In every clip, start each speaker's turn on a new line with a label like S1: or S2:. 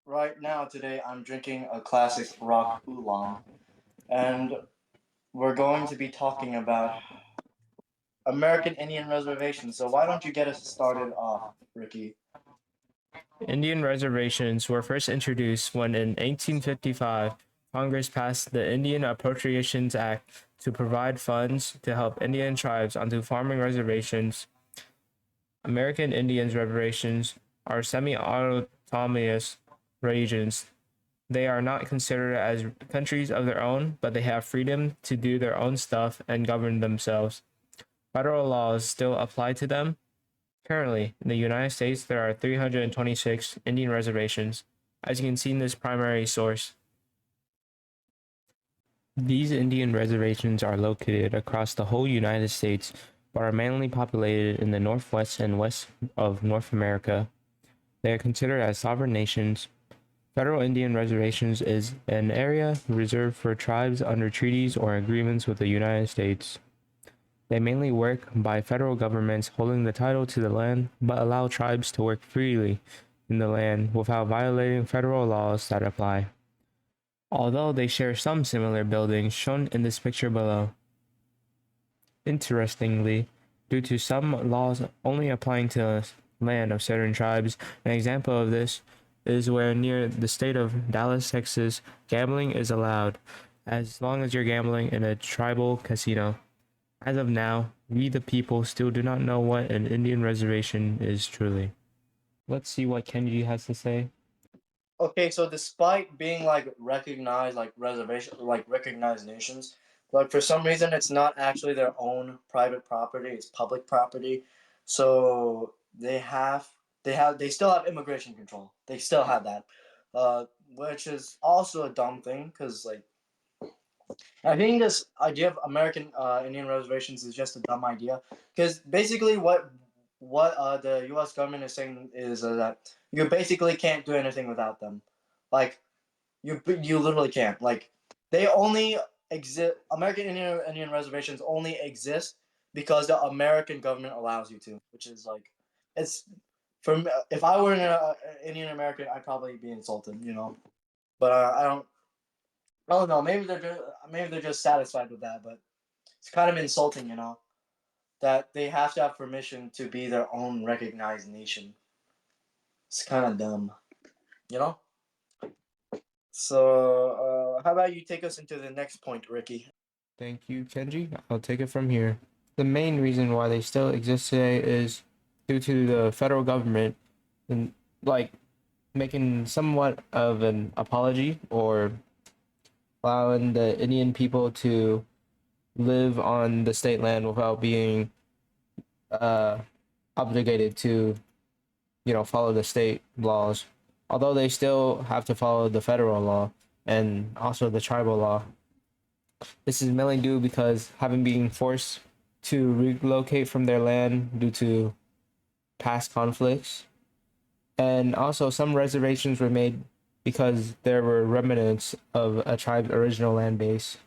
S1: Right now, today, I'm drinking a classic rock oolong, and we're going to be talking about American Indian reservations. So why don't you get us started off, Ricky?
S2: Indian reservations were first introduced when in 1855 Congress passed the Indian Appropriations Act to provide funds to help Indian tribes onto farming reservations. American Indians reservations are semi-autonomous regions. They are not considered as countries of their own, but they have freedom to do their own stuff and govern themselves. Federal laws still apply to them. Currently, in the United States, there are 326 Indian reservations, as you can see in this primary source. These Indian reservations are located across the whole United States, but are mainly populated in the northwest and west of North America. They are considered as sovereign nations. Federal Indian reservations is an area reserved for tribes under treaties or agreements with the United States. They mainly work by federal governments holding the title to the land, but allow tribes to work freely in the land without violating federal laws that apply. Although they share some similar buildings shown in this picture below. Interestingly, due to some laws only applying to land of certain tribes, an example of this is where near the state of Dallas, Texas, gambling is allowed, as long as you're gambling in a tribal casino. As of now, we the people still do not know what an Indian reservation is truly. Let's see what Kenji has to say.
S1: Okay, so despite being like recognized, like reservation, like recognized nations, like for some reason it's not actually their own private property; it's public property. So they still have immigration control. They still have that, which is also a dumb thing because like I think this idea of American Indian reservations is just a dumb idea because basically what the U.S. government is saying is that you basically can't do anything without them, like you literally can't. Like they only exist. American Indian reservations only exist because the American government allows you to, which is like it's from if I were an Indian American, I'd probably be insulted, But I don't know. Maybe they're just satisfied with that, but it's kind of insulting, that they have to have permission to be their own recognized nation. It's kind of dumb, you know. So, how about you take us into the next point, Ricky?
S2: Thank you, Kenji. I'll take it from here. The main reason why they still exist today is due to the federal government and like making somewhat of an apology or allowing the Indian people to live on the state land without being uh, obligated to, follow the state laws. Although they still have to follow the federal law and also the tribal law. This is mainly due because having been forced to relocate from their land due to past conflicts. And also, some reservations were made because there were remnants of a tribe's original land base.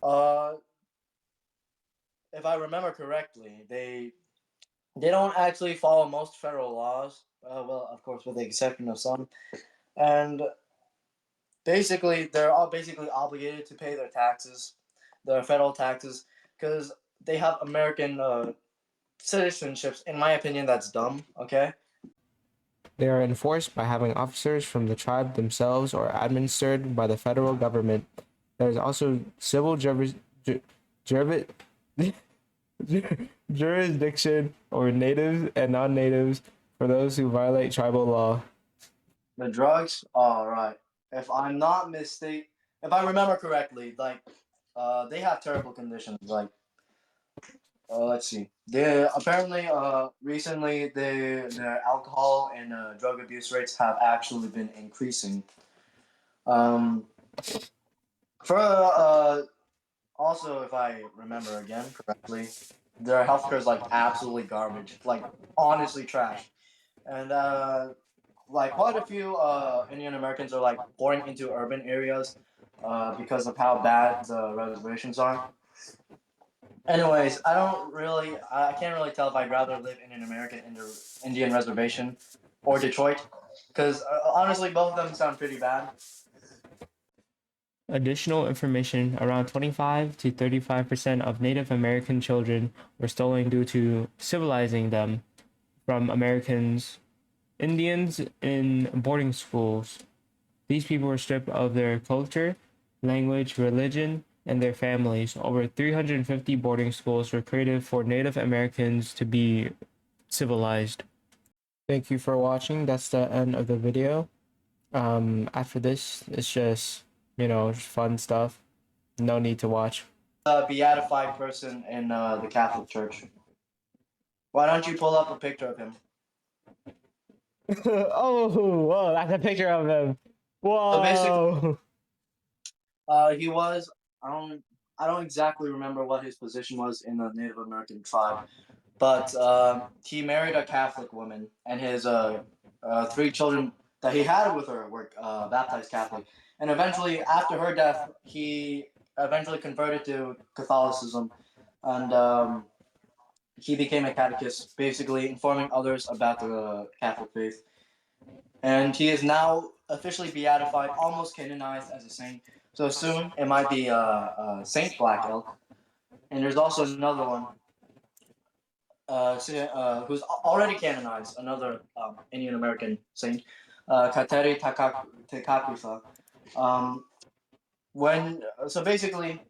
S1: Uh, if I remember correctly, they don't actually follow most federal laws. Well, of course, with the exception of some, and basically they're all basically obligated to pay their taxes, their federal taxes, because they have American citizenships. In my opinion, that's dumb. Okay.
S2: They are enforced by having officers from the tribe themselves or administered by the federal government. There is also civil jurisdiction over natives and non-natives for those who violate tribal law.
S1: The drugs, all right. If I'm not mistaken, if I remember correctly, like, they have terrible conditions. Like, let's see. They apparently, recently, their alcohol and drug abuse rates have actually been increasing. Um, for also, if I remember again correctly, their healthcare is like absolutely garbage. Like, honestly, trash. And like quite a few Indian Americans are like pouring into urban areas because of how bad the reservations are. Anyways, I can't really tell if I'd rather live in an American Indian reservation or Detroit, Because honestly, both of them sound pretty bad.
S2: Additional information, around 25 to 35% of Native American children were stolen due to civilizing them from Americans, Indians in boarding schools. These people were stripped of their culture, language, religion, and their families. Over 350 boarding schools were created for Native Americans to be civilized. Thank you for watching. That's the end of the video. After this, it's just, fun stuff. No need to watch.
S1: Beatified person in the Catholic Church. Why don't you pull up a picture of him?
S2: Oh, whoa, that's a picture of him.
S1: So basically,
S2: Whoa.
S1: he was. I don't exactly remember what his position was in the Native American tribe, but he married a Catholic woman, and his 3 children that he had with her were baptized Catholic. And eventually, after her death, he eventually converted to Catholicism, and he became a catechist, basically informing others about the Catholic faith. And he is now officially beatified, almost canonized as a saint. So soon it might be Saint Black Elk. And there's also another one who's already canonized, another Indian American saint, Kateri Tekakwitha. So basically,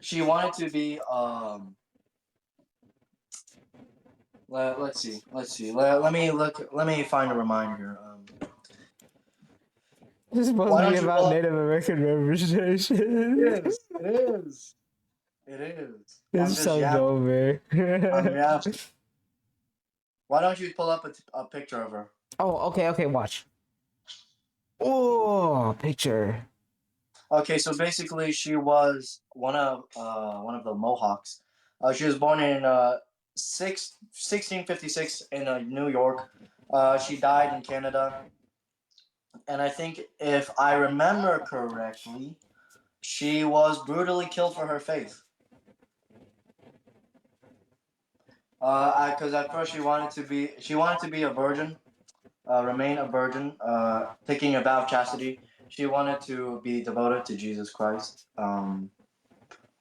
S1: she wanted to be. Let's see. Let me look. Let me find a reminder here.
S2: This is supposed
S1: Why
S2: to be
S1: don't you
S2: about
S1: pull up?
S2: Native American representation.
S1: It is. It is. It is. I'm
S2: This
S1: just
S2: sounds
S1: yapping.
S2: over.
S1: I'm yapping. Why don't you pull up a picture of her?
S2: Oh, okay, watch. Oh, picture.
S1: Okay, so basically, she was one of the Mohawks. She was born in 1656 in New York. She died in Canada, and I think if I remember correctly, she was brutally killed for her faith. Because at first she wanted to be a virgin, remain a virgin, taking a vow of chastity. She wanted to be devoted to Jesus Christ.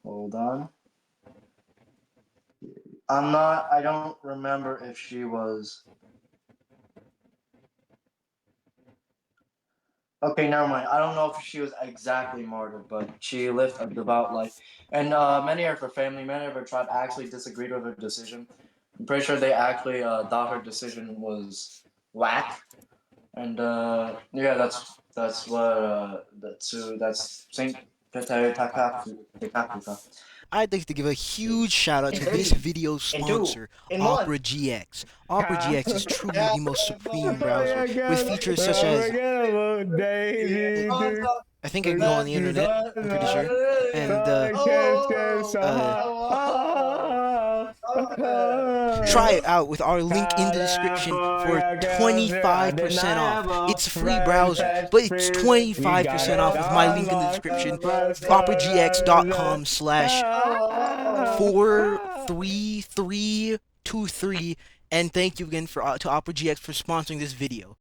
S1: Hold on. I don't remember if she was. Okay, never mind. I don't know if she was exactly martyred, but she lived a devout life. And many of her family, many of her tribe actually disagreed with her decision. I'm pretty sure they actually thought her decision was whack. And yeah, that's Saint Peter Takakuta.
S3: I'd like to give a huge shout out
S1: In
S3: to this
S1: 3,
S3: video
S1: in 2,
S3: sponsor,
S1: in 1.
S3: Opera GX. Opera GX is truly the most supreme browser with features such
S2: Don't
S3: as
S2: forget about Davey Duke.
S3: I think I can go on the internet, I'm pretty sure, and try it out with our link in the description for 25% off. It's a free browser, but it's 25% off with my link in the description, operagx.com/43323, and thank you again to Opera GX for sponsoring this video.